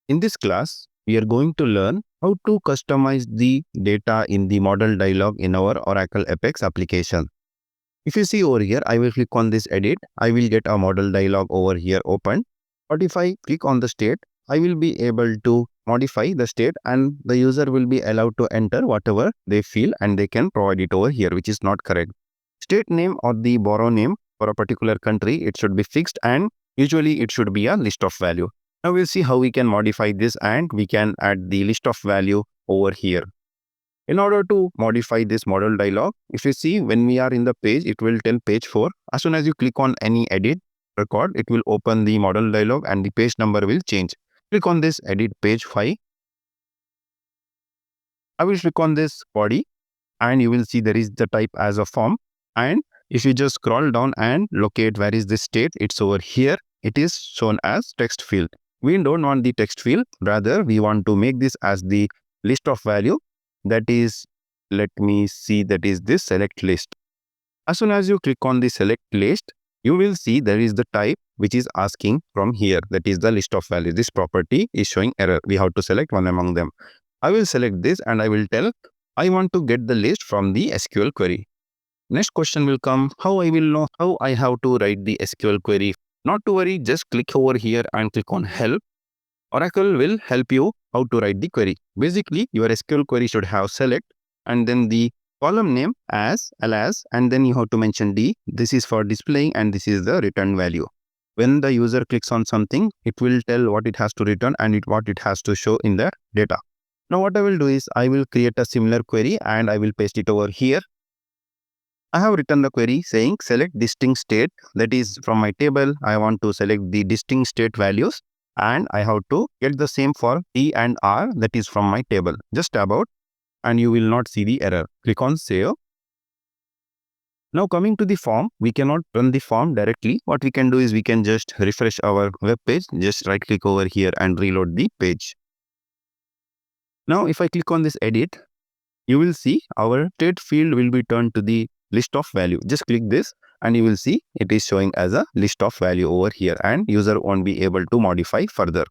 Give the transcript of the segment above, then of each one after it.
In this class, we are going to learn how to customize the data in the model dialog in our Oracle Apex application. If you see over here, I will click on this edit. I will get a model dialog over here open. But if I click on the state, I will be able to modify the state and the user will be allowed to enter whatever they feel and they can provide it over here, which is not correct. State name or the borrow name for a particular country, it should be fixed and usually it should be a list of value. Now we'll see how we can modify this and we can add the list of value over here. In order to modify this model dialog, if you see when we are in the page, it will tell page 4. As soon as you click on any edit record, it will open the model dialog and the page number will change. Click on this edit page 5. I will click on this body and you will see there is the type as a form. And if you just scroll down and locate where is this state, it's over here. It is shown as text field. We don't want the text field. Rather, we want to make this as the list of value. That is, let me see, that is this select list. As soon as you click on the select list, you will see there is the type which is asking from here. That is the list of value. This property is showing error. We have to select one among them. I will select this and I will tell I want to get the list from the SQL query. Next question will come, how I will know how I have to write the SQL query. Not to worry, just click over here and click on help. Oracle will help you how to write the query. Basically, your SQL query should have select and then the column name as, alias, and then you have to mention D. This is for displaying and this is the return value. When the user clicks on something, it will tell what it has to return and what it has to show in the data. Now what I will do is I will create a similar query and I will paste it over here. I have written the query saying select distinct state, that is from my table. I want to select the distinct state values and I have to get the same for T and R, that is from my table. Just tab out and you will not see the error. Click on save. Now coming to the form, we cannot run the form directly. What we can do is we can just refresh our web page. Just right click over here and reload the page. Now if I click on this edit, you will see our state field will be turned to the list of value. Just click this and you will see it is showing as a list of value over here and user won't be able to modify further.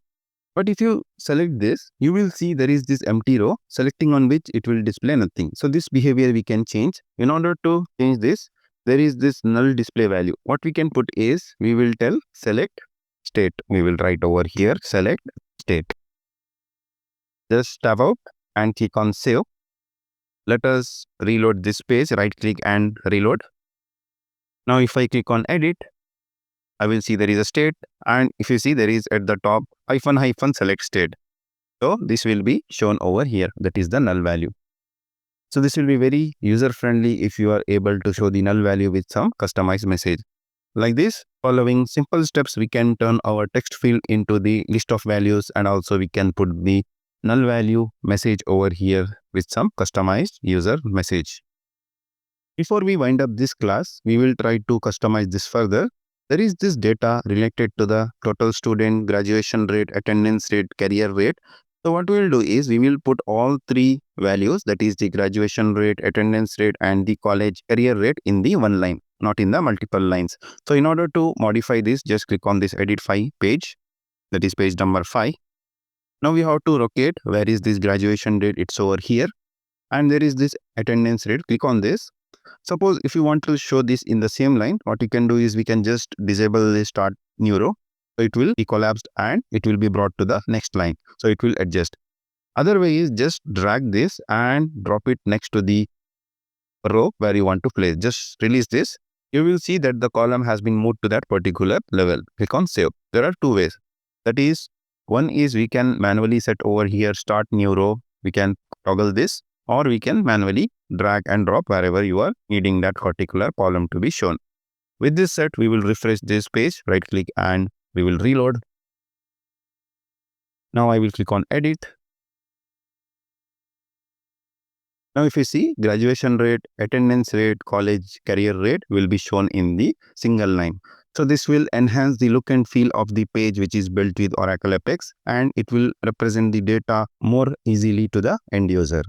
But if you select this, you will see there is this empty row, selecting on which it will display nothing. So this behavior we can change. In order to change this, there is this null display value. What we can put is, we will tell select state. We will write over here select state. Just tab out and click on save. Let us reload this page, right click and reload. Now if I click on edit, I will see there is a state and if you see there is at the top -- select state. So this will be shown over here, that is the null value. So this will be very user friendly if you are able to show the null value with some customized message. Like this, following simple steps, we can turn our text field into the list of values and also we can put the null value message over here with some customized user message. Before we wind up this class, we will try to customize this further. There is this data related to the total student, graduation rate, attendance rate, career rate. So what we will do is we will put all three values, that is the graduation rate, attendance rate and the college career rate in the one line, not in the multiple lines. So in order to modify this, just click on this edit 5 page, that is page number 5. Now we have to locate where is this graduation rate, it's over here. And there is this attendance rate, click on this. Suppose if you want to show this in the same line, what you can do is we can just disable the start new row. So it will be collapsed and it will be brought to the next line. So it will adjust. Other way is just drag this and drop it next to the row where you want to place. Just release this. You will see that the column has been moved to that particular level. Click on save. There are two ways. That is, one is we can manually set over here start new row. We can toggle this or we can manually drag and drop wherever you are needing that particular column to be shown. With this set, we will refresh this page, right click and we will reload. Now I will click on edit. Now if you see graduation rate, attendance rate, college career rate will be shown in the single line. So this will enhance the look and feel of the page which is built with Oracle Apex and it will represent the data more easily to the end user.